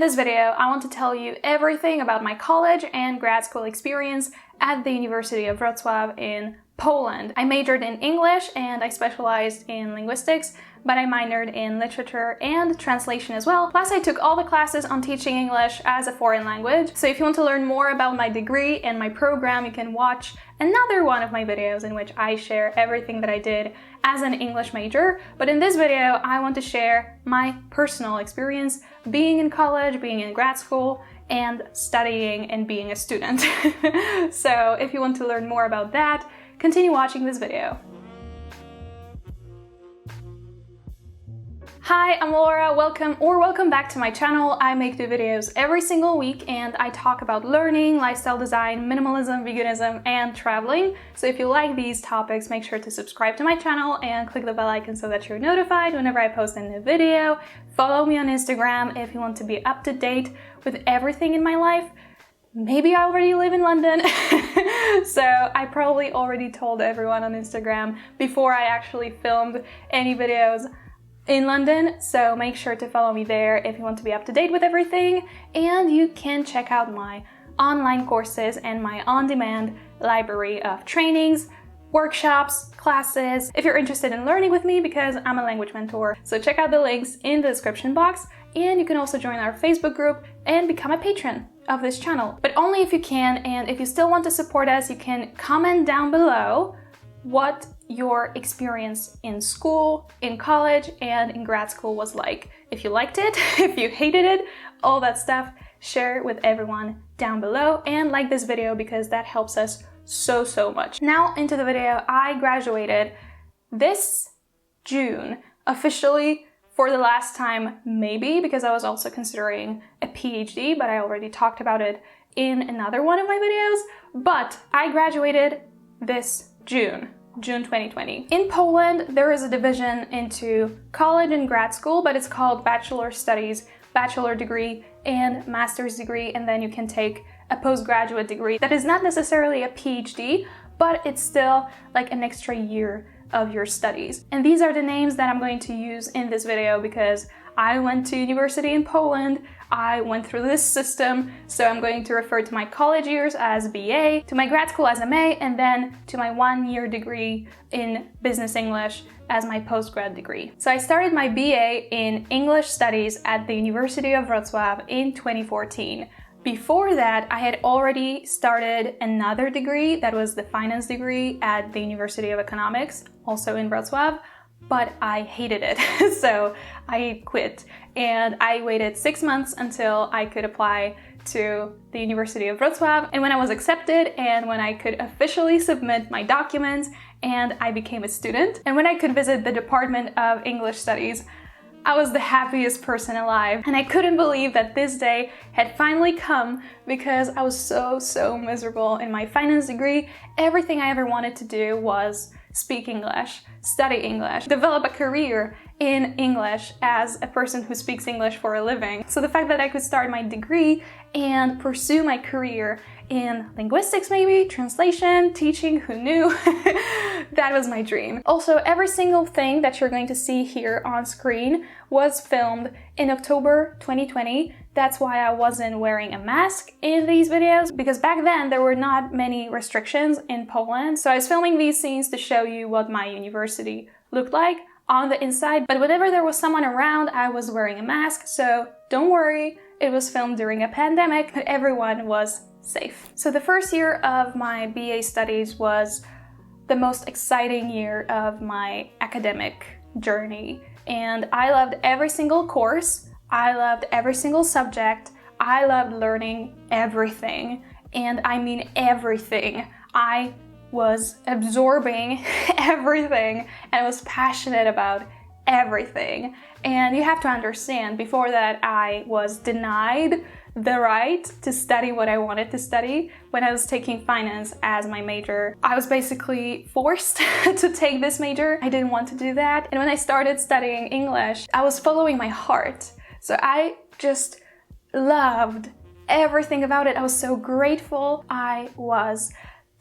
this video, I want to tell you everything about my college and grad school experience at the University of Wrocław in Poland. I majored in English and I specialized in linguistics, but I minored in literature and translation as well. Plus, I took all the classes on teaching English as a foreign language. So if you want to learn more about my degree and my program, you can watch another one of my videos in which I share everything that I did as an English major. But in this video, I want to share my personal experience being in college, being in grad school, and studying and being a student. So if you want to learn more about that, continue watching this video. Hi, I'm Laura, welcome back to my channel. I make new videos every single week and I talk about learning, lifestyle design, minimalism, veganism, and traveling. So if you like these topics, make sure to subscribe to my channel and click the bell icon so that you're notified whenever I post a new video. Follow me on Instagram if you want to be up to date with everything in my life. Maybe I already live in London, so I probably already told everyone on Instagram before I actually filmed any videos in London, so make sure to follow me there if you want to be up to date with everything, and you can check out my online courses and my on-demand library of trainings, workshops, classes, if you're interested in learning with me, because I'm a language mentor. So check out the links in the description box, and you can also join our Facebook group and become a patron of this channel. But only if you can, and if you still want to support us, you can comment down below what your experience in school, in college, and in grad school was like. If you liked it, if you hated it, all that stuff, share it with everyone down below and like this video because that helps us so much. Now into the video. I graduated this June, officially for the last time maybe, because I was also considering a PhD, but I already talked about it in another one of my videos. But I graduated this June 2020. In Poland, there is a division into college and grad school, but it's called bachelor studies, bachelor degree, and master's degree, and then you can take a postgraduate degree. That is not necessarily a PhD, but it's still like an extra year of your studies. And these are the names that I'm going to use in this video because I went to university in Poland, I went through this system, so I'm going to refer to my college years as BA, to my grad school as MA, and then to my 1-year degree in business English as my postgrad degree. So I started my BA in English Studies at the University of Wrocław in 2014. Before that, I had already started another degree that was the finance degree at the University of Economics, also in Wrocław, but I hated it, so I quit. And I waited 6 months until I could apply to the University of Wrocław, and when I was accepted and when I could officially submit my documents and I became a student, and when I could visit the Department of English Studies, I was the happiest person alive. And I couldn't believe that this day had finally come because I was so miserable in my finance degree. Everything I ever wanted to do was speak English, study English, develop a career in English as a person who speaks English for a living. So the fact that I could start my degree and pursue my career in linguistics, maybe, translation, teaching, who knew? That was my dream. Also, every single thing that you're going to see here on screen was filmed in October 2020. That's why I wasn't wearing a mask in these videos, because back then there were not many restrictions in Poland. So I was filming these scenes to show you what my university looked like on the inside, but whenever there was someone around, I was wearing a mask, so don't worry, it was filmed during a pandemic, but everyone was safe. So the first year of my BA studies was the most exciting year of my academic journey, and I loved every single course, I loved every single subject, I loved learning everything, and I mean everything. I was absorbing everything and I was passionate about everything. And you have to understand, before that I was denied the right to study what I wanted to study. When I was taking finance as my major, I was basically forced to take this major. I didn't want to do that. And when I started studying English, I was following my heart. So I just loved everything about it. I was so grateful. I was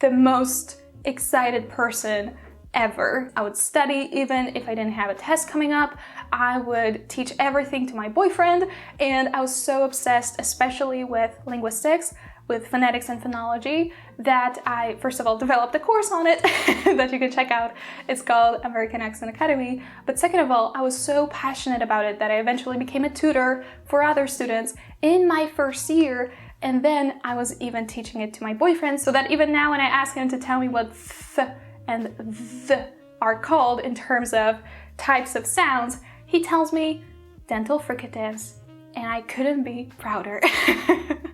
the most excited person ever. I would study even if I didn't have a test coming up. I would teach everything to my boyfriend, and I was so obsessed, especially with linguistics, with phonetics and phonology, that I, first of all, developed a course on it that you can check out. It's called American Accent Academy. But second of all, I was so passionate about it that I eventually became a tutor for other students in my first year. And then I was even teaching it to my boyfriend, so that even now when I ask him to tell me what th and th are called in terms of types of sounds, he tells me dental fricatives, and I couldn't be prouder.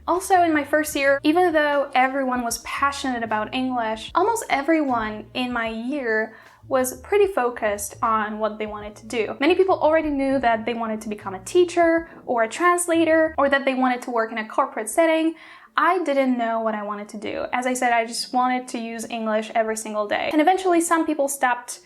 Also, in my first year, even though everyone was passionate about English, almost everyone in my year was pretty focused on what they wanted to do. Many people already knew that they wanted to become a teacher or a translator, or that they wanted to work in a corporate setting. I didn't know what I wanted to do. As I said, I just wanted to use English every single day. And eventually some people stopped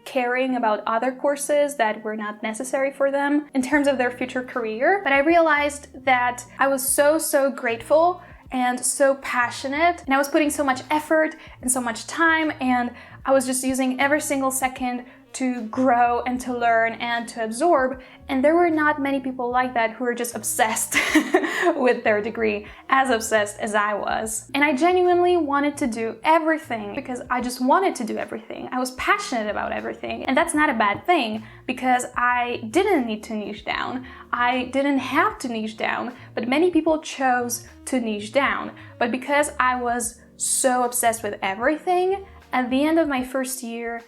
caring about other courses that were not necessary for them in terms of their future career. But I realized that I was so grateful and so passionate, and I was putting so much effort and so much time, and I was just using every single second to grow and to learn and to absorb. And there were not many people like that who were just obsessed with their degree, as obsessed as I was. And I genuinely wanted to do everything because I just wanted to do everything. I was passionate about everything. And that's not a bad thing, because I didn't need to niche down. I didn't have to niche down, but many people chose to niche down. But because I was so obsessed with everything, at the end of my first year,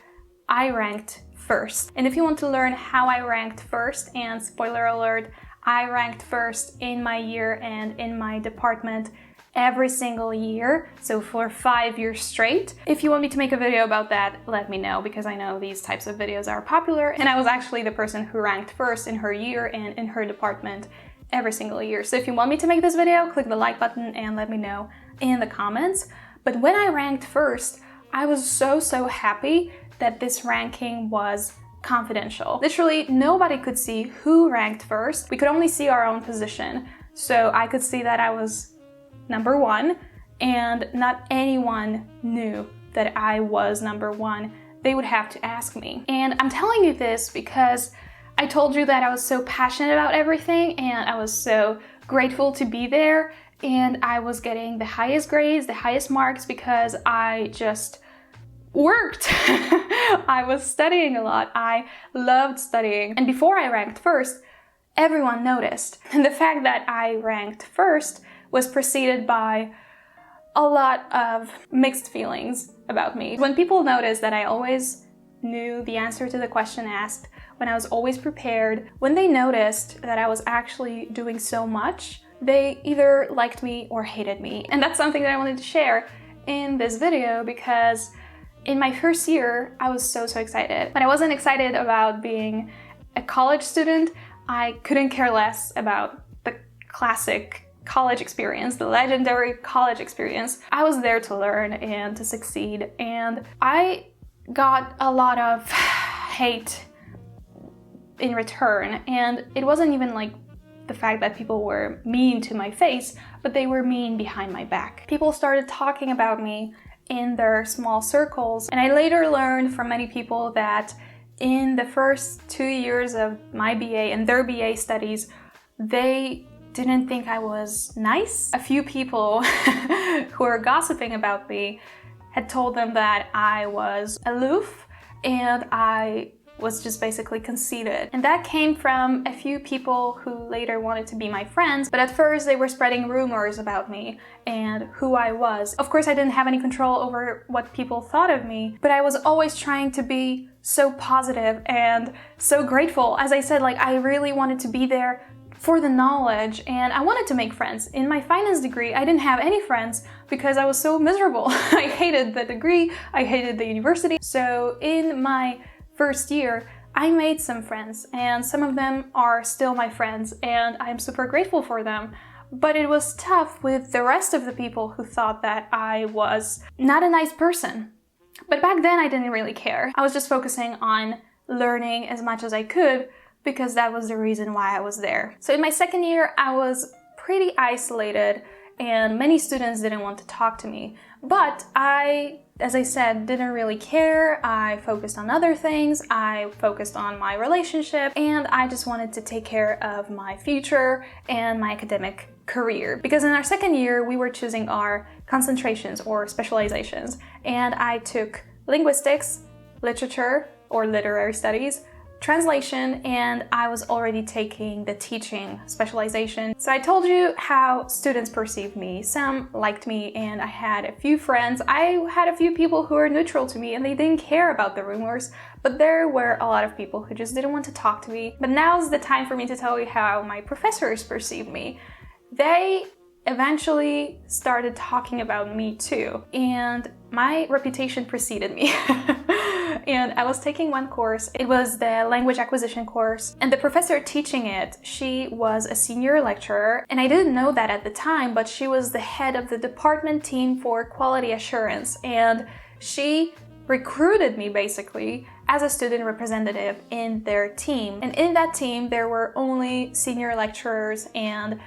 I ranked first. And if you want to learn how I ranked first, and spoiler alert, I ranked first in my year and in my department every single year, so for 5 years straight. If you want me to make a video about that, let me know, because I know these types of videos are popular, and I was actually the person who ranked first in her year and in her department every single year. So if you want me to make this video, click the like button and let me know in the comments. But when I ranked first, I was so happy that this ranking was confidential. Literally, nobody could see who ranked first. We could only see our own position. So I could see that I was number 1, and not anyone knew that I was number 1. They would have to ask me. And I'm telling you this because I told you that I was so passionate about everything, and I was so grateful to be there, and I was getting the highest grades, the highest marks, because I just worked. I was studying a lot. I loved studying. And before I ranked first, everyone noticed. And the fact that I ranked first was preceded by a lot of mixed feelings about me. When people noticed that I always knew the answer to the question asked, when I was always prepared, when they noticed that I was actually doing so much, they either liked me or hated me. And that's something that I wanted to share in this video, because in my first year, I was so excited. But I wasn't excited about being a college student. I couldn't care less about the classic college experience, the legendary college experience. I was there to learn and to succeed, and I got a lot of hate in return. And it wasn't even like the fact that people were mean to my face, but they were mean behind my back. People started talking about me in their small circles. And I later learned from many people that in the first 2 years of my BA and their BA studies, they didn't think I was nice. A few people who were gossiping about me had told them that I was aloof and I was just basically conceited. And that came from a few people who later wanted to be my friends, but at first they were spreading rumors about me and who I was. Of course, I didn't have any control over what people thought of me, but I was always trying to be so positive and so grateful. As I said, like, I really wanted to be there for the knowledge, and I wanted to make friends. In my finance degree, I didn't have any friends because I was so miserable. I hated the degree, I hated the university. So in my first year, I made some friends, and some of them are still my friends, and I'm super grateful for them. But it was tough with the rest of the people who thought that I was not a nice person. But back then I didn't really care. I was just focusing on learning as much as I could, because that was the reason why I was there. So in my second year, I was pretty isolated, and many students didn't want to talk to me. But I, as I said, didn't really care. I focused on other things. I focused on my relationship, and I just wanted to take care of my future and my academic career. Because in our second year, we were choosing our concentrations or specializations, and I took linguistics, literature or literary studies, translation, and I was already taking the teaching specialization. So I told you how students perceived me. Some liked me, and I had a few friends. I had a few people who were neutral to me and they didn't care about the rumors, but there were a lot of people who just didn't want to talk to me. But now's the time for me to tell you how my professors perceived me. They eventually started talking about me too, and my reputation preceded me. And I was taking one course. It was the language acquisition course, and the professor teaching it, she was a senior lecturer, and I didn't know that at the time, but she was the head of the department team for quality assurance, and she recruited me basically as a student representative in their team. And in that team, there were only senior lecturers and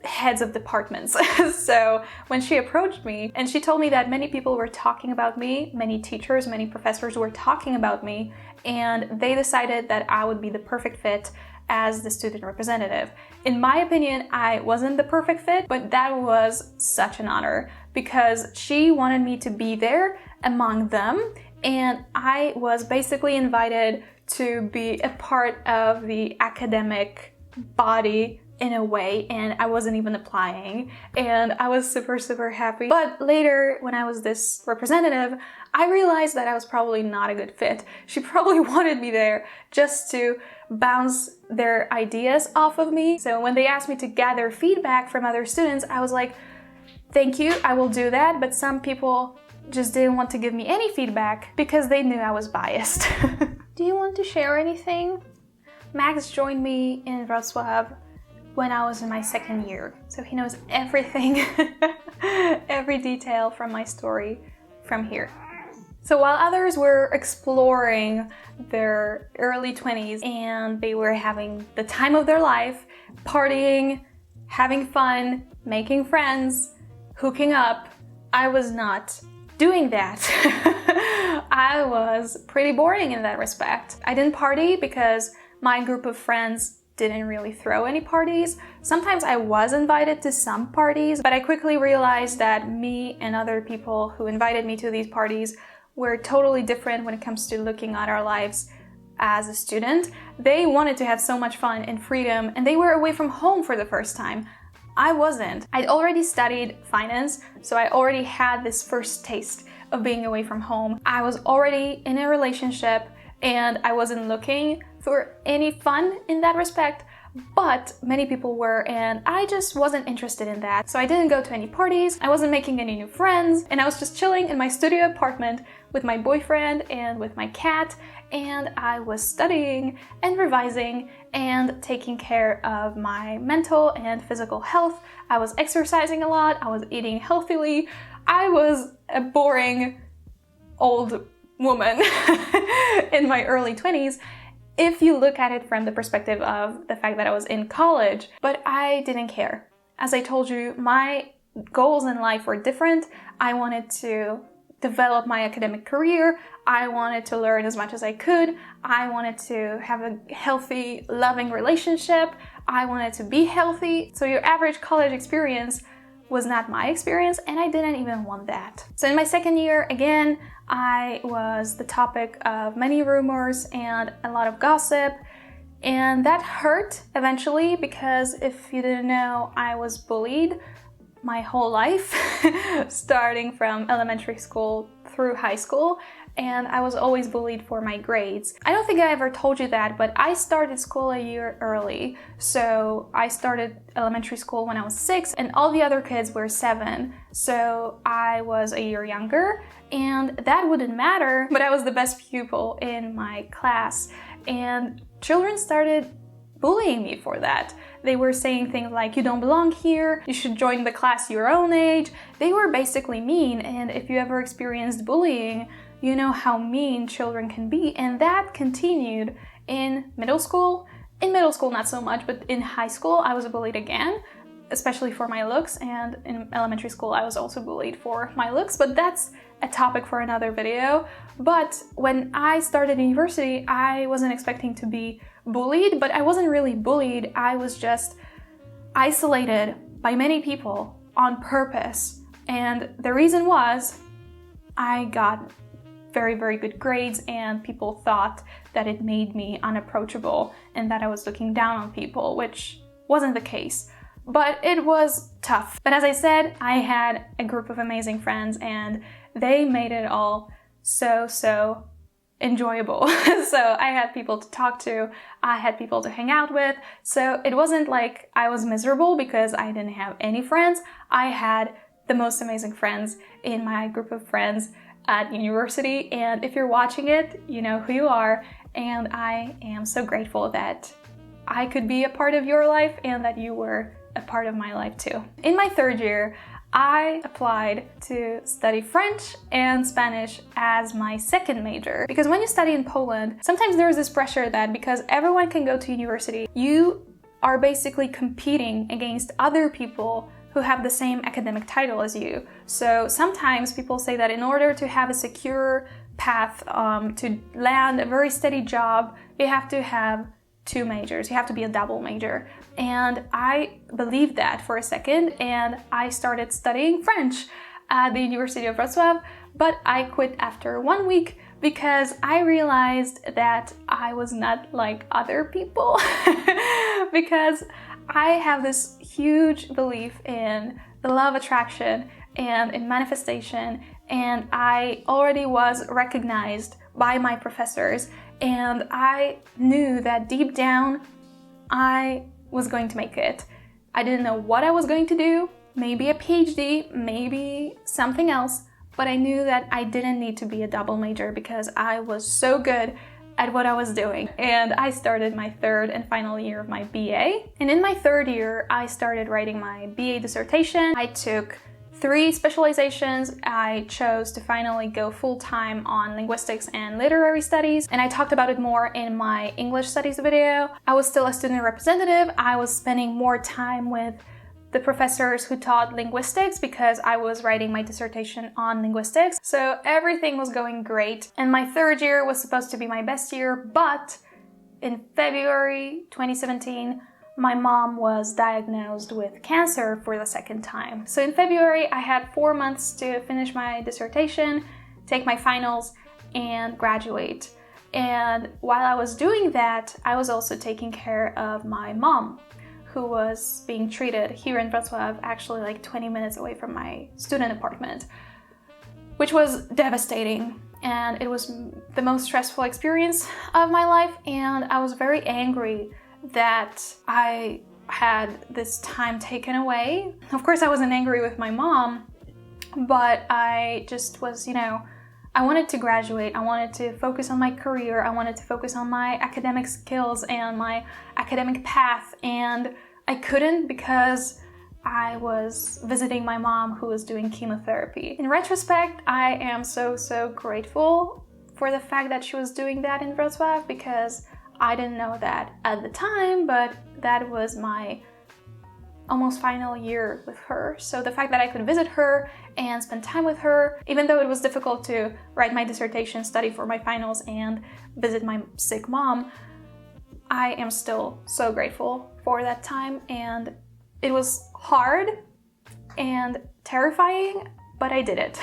heads of departments. So when she approached me and she told me that many people were talking about me, many teachers, many professors were talking about me, and they decided that I would be the perfect fit as the student representative. In my opinion, I wasn't the perfect fit, but that was such an honor because she wanted me to be there among them, and I was basically invited to be a part of the academic body in a way, and I wasn't even applying, and I was super happy. But later, when I was this representative, I realized that I was probably not a good fit. She probably wanted me there just to bounce their ideas off of me. So when they asked me to gather feedback from other students, I was like, thank you, I will do that. But some people just didn't want to give me any feedback because they knew I was biased. Do you want to share anything? Max joined me in Wrocław when I was in my second year, so he knows everything, every detail from my story from here. So while others were exploring their early 20s and they were having the time of their life, partying, having fun, making friends, hooking up, I was not doing that. I was pretty boring in that respect. I didn't party because my group of friends didn't really throw any parties. Sometimes I was invited to some parties, but I quickly realized that me and other people who invited me to these parties were totally different when it comes to looking at our lives as a student. They wanted to have so much fun and freedom, and they were away from home for the first time. I wasn't. I'd already studied finance, so I already had this first taste of being away from home. I was already in a relationship, and I wasn't looking for any fun in that respect, but many people were, and I just wasn't interested in that. So I didn't go to any parties, I wasn't making any new friends, and I was just chilling in my studio apartment with my boyfriend and with my cat, and I was studying and revising and taking care of my mental and physical health. I was exercising a lot, I was eating healthily. I was a boring old woman in my early 20s, if you look at it from the perspective of the fact that I was in college, but I didn't care. As I told you, my goals in life were different. I wanted to develop my academic career. I wanted to learn as much as I could. I wanted to have a healthy, loving relationship. I wanted to be healthy. So your average college experience was not my experience, and I didn't even want that. So in my second year, again, I was the topic of many rumors and a lot of gossip, and that hurt eventually because if you didn't know, I was bullied my whole life, starting from elementary school through high school, and I was always bullied for my grades. I don't think I ever told you that, but I started school a year early. So I started elementary school when I was 6, and all the other kids were 7. So I was a year younger, and that wouldn't matter, but I was the best pupil in my class. And children started bullying me for that. They were saying things like, you don't belong here, you should join the class your own age. They were basically mean, and if you ever experienced bullying, you know how mean children can be, and that continued in middle school. In middle school, not so much, but in high school, I was bullied again. especially for my looks, and in elementary school I was also bullied for my looks, but that's a topic for another video. But when I started university, I wasn't expecting to be bullied, but I wasn't really bullied. I was just isolated by many people on purpose. And the reason was I got very, very good grades, and people thought that it made me unapproachable and that I was looking down on people, which wasn't the case. But it was tough. But as I said, I had a group of amazing friends, and they made it all so enjoyable. So I had people to talk to, I had people to hang out with. So it wasn't like I was miserable because I didn't have any friends. I had the most amazing friends in my group of friends at university, and if you're watching it, you know who you are, and I am so grateful that I could be a part of your life and that you were a part of my life too. In my third year, I applied to study French and Spanish as my second major. Because when you study in Poland, sometimes there's this pressure that because everyone can go to university, you are basically competing against other people who have the same academic title as you. So sometimes people say that in order to have a secure path to land a very steady job, you have to have two majors, you have to be a double major. And I believed that for a second, and I started studying French at the University of Wrocław, but I quit after 1 week because I realized that I was not like other people. Because I have this huge belief in the law of attraction and in manifestation, and I already was recognized by my professors, and I knew that deep down I was going to make it. I didn't know what I was going to do, maybe a PhD, maybe something else, but I knew that I didn't need to be a double major because I was so good at what I was doing. And I started my third and final year of my BA. And in my third year, I started writing my BA dissertation. I took 3 specializations. I chose to finally go full-time on linguistics and literary studies, and I talked about it more in my English studies video. I was still a student representative. I was spending more time with the professors who taught linguistics because I was writing my dissertation on linguistics. So everything was going great. And my third year was supposed to be my best year, but in February 2017, my mom was diagnosed with cancer for the second time. So in February, I had 4 months to finish my dissertation, take my finals, and graduate. And while I was doing that, I was also taking care of my mom, who was being treated here in Wrocław, actually like 20 minutes away from my student apartment, which was devastating. And it was the most stressful experience of my life, and I was very angry that I had this time taken away. Of course, I wasn't angry with my mom, but I just was, I wanted to graduate. I wanted to focus on my career. I wanted to focus on my academic skills and my academic path, and I couldn't because I was visiting my mom who was doing chemotherapy. In retrospect, I am so grateful for the fact that she was doing that in Wrocław, because I didn't know that at the time, but that was my almost final year with her. So the fact that I could visit her and spend time with her, even though it was difficult to write my dissertation, study for my finals, and visit my sick mom, I am still so grateful for that time. And it was hard and terrifying, but I did it.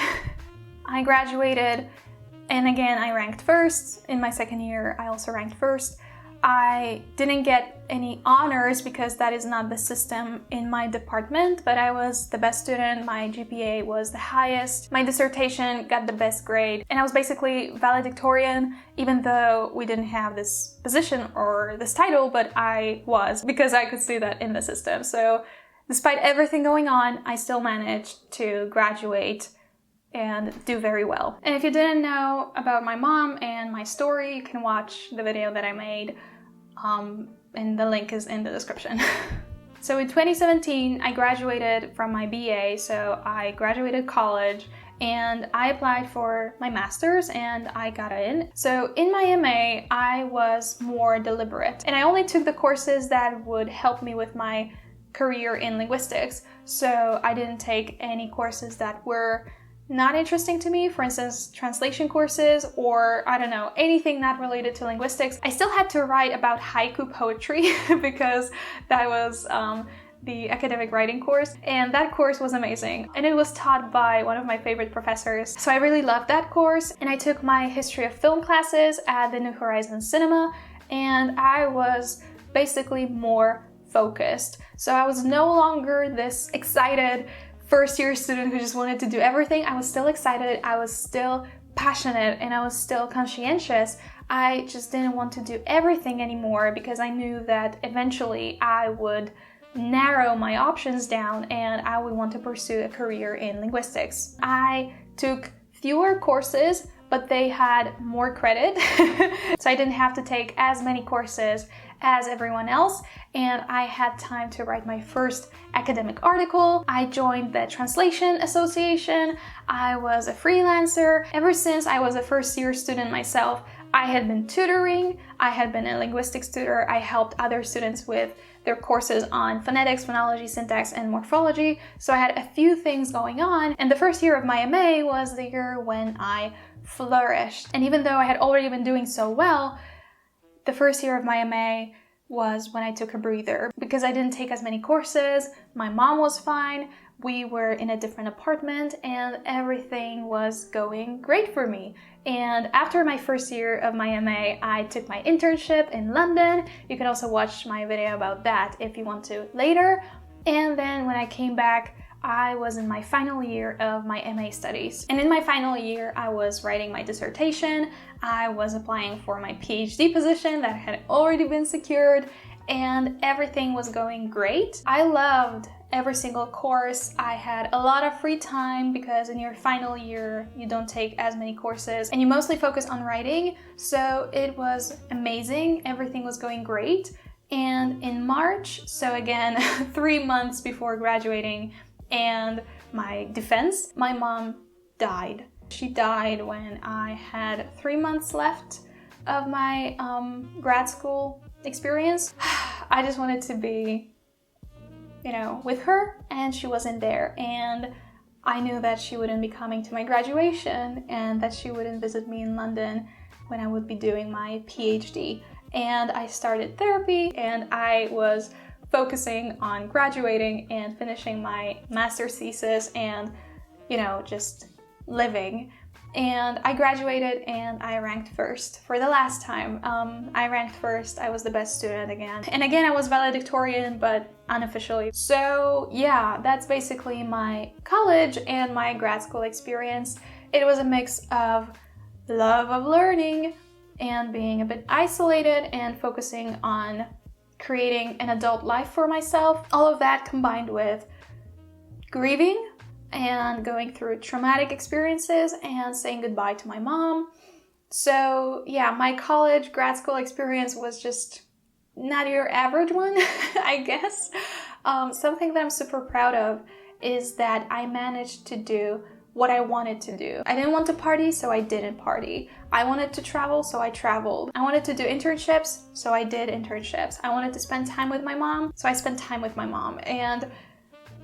I graduated, and again, I ranked first. In my second year, I also ranked first. I didn't get any honors because that is not the system in my department, but I was the best student. My GPA was the highest. My dissertation got the best grade, and I was basically valedictorian, even though we didn't have this position or this title, but I was, because I could see that in the system. So despite everything going on, I still managed to graduate and do very well. And if you didn't know about my mom and my story, you can watch the video that I made, and the link is in the description. So in 2017, I graduated from my BA, so I graduated college, and I applied for my master's and I got in. So in my MA, I was more deliberate, and I only took the courses that would help me with my career in linguistics. So I didn't take any courses that were not interesting to me, for instance, translation courses, or I don't know, anything not related to linguistics. I still had to write about haiku poetry because that was the academic writing course, and that course was amazing, and it was taught by one of my favorite professors, so I really loved that course. And I took my history of film classes at the New Horizons Cinema, and I was basically more focused. So I was no longer this excited first year student who just wanted to do everything. I was still excited, I was still passionate, and I was still conscientious. I just didn't want to do everything anymore because I knew that eventually I would narrow my options down and I would want to pursue a career in linguistics. I took fewer courses, but they had more credit, so I didn't have to take as many courses as everyone else, and I had time to write my first academic article. I joined the Translation Association. I was a freelancer. Ever since I was a first year student myself, I had been tutoring. I had been a linguistics tutor. I helped other students with their courses on phonetics, phonology, syntax, and morphology. So I had a few things going on, and the first year of my MA was the year when I flourished. And even though I had already been doing so well, the first year of my MA was when I took a breather because I didn't take as many courses. My mom was fine. We were in a different apartment and everything was going great for me. And after my first year of my MA, I took my internship in London. You can also watch my video about that if you want to later. And then when I came back, I was in my final year of my MA studies. And in my final year, I was writing my dissertation. I was applying for my PhD position that had already been secured, and everything was going great. I loved every single course. I had a lot of free time because in your final year, you don't take as many courses and you mostly focus on writing. So it was amazing. Everything was going great. And in March, so again, 3 months before graduating and my defense, my mom died. She died when I had 3 months left of my grad school experience. I just wanted to be, with her, and she wasn't there. And I knew that she wouldn't be coming to my graduation and that she wouldn't visit me in London when I would be doing my PhD. And I started therapy and I was focusing on graduating and finishing my master's thesis and, just living. And I graduated and I ranked first for the last time. I ranked first, I was the best student again. And again, I was valedictorian, but unofficially. So yeah, that's basically my college and my grad school experience. It was a mix of love of learning and being a bit isolated and focusing on creating an adult life for myself. All of that combined with grieving and going through traumatic experiences and saying goodbye to my mom. So yeah, my college grad school experience was just not your average one, I guess. Something that I'm super proud of is that I managed to do what I wanted to do. I didn't want to party, so I didn't party. I wanted to travel, so I traveled. I wanted to do internships, so I did internships. I wanted to spend time with my mom, so I spent time with my mom. And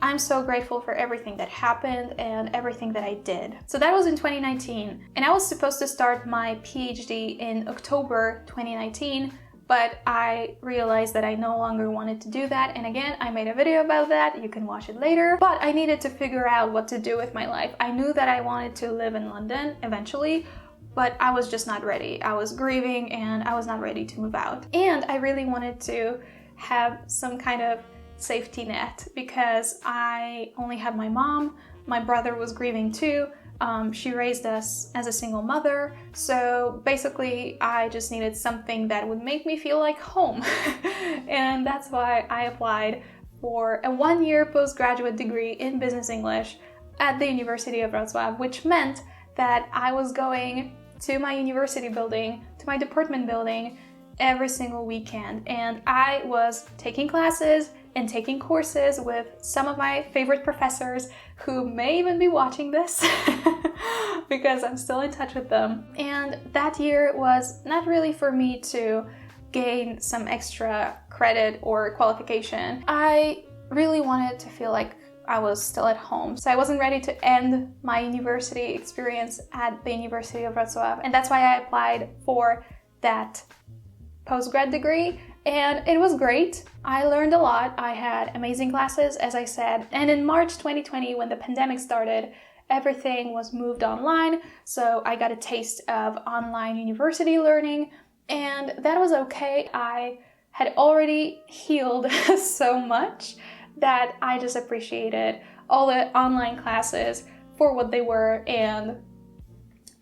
I'm so grateful for everything that happened and everything that I did. So that was in 2019. And I was supposed to start my PhD in October 2019, but I realized that I no longer wanted to do that. And again, I made a video about that. You can watch it later. But I needed to figure out what to do with my life. I knew that I wanted to live in London eventually, but I was just not ready. I was grieving and I was not ready to move out. And I really wanted to have some kind of safety net because I only had my mom. My brother was grieving too. She raised us as a single mother. So basically I just needed something that would make me feel like home. And that's why I applied for a 1-year postgraduate degree in business English at the University of Wrocław, which meant that I was going to my university building, to my department building every single weekend. And I was taking classes and taking courses with some of my favorite professors who may even be watching this because I'm still in touch with them. And that year was not really for me to gain some extra credit or qualification. I really wanted to feel like I was still at home. So I wasn't ready to end my university experience at the University of Wrocław. And that's why I applied for that postgrad degree. And it was great. I learned a lot. I had amazing classes, as I said. And in March 2020, when the pandemic started, everything was moved online. So I got a taste of online university learning, and that was okay. I had already healed so much that I just appreciated all the online classes for what they were, and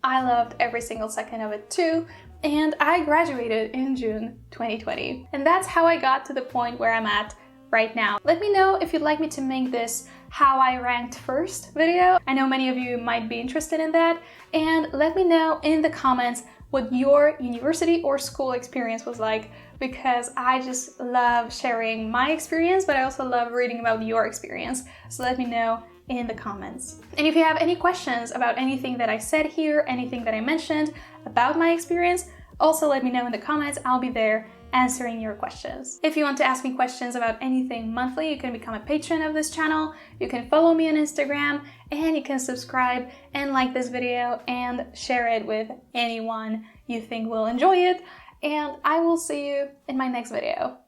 I loved every single second of it too. And I graduated in June 2020. And that's how I got to the point where I'm at right now. Let me know if you'd like me to make this how I ranked first video. I know many of you might be interested in that. And let me know in the comments what your university or school experience was like, because I just love sharing my experience, but I also love reading about your experience. So let me know in the comments. And if you have any questions about anything that I said here, anything that I mentioned about my experience, also let me know in the comments. I'll be there answering your questions. If you want to ask me questions about anything monthly, you can become a patron of this channel. You can follow me on Instagram, and you can subscribe and like this video and share it with anyone you think will enjoy it. And I will see you in my next video.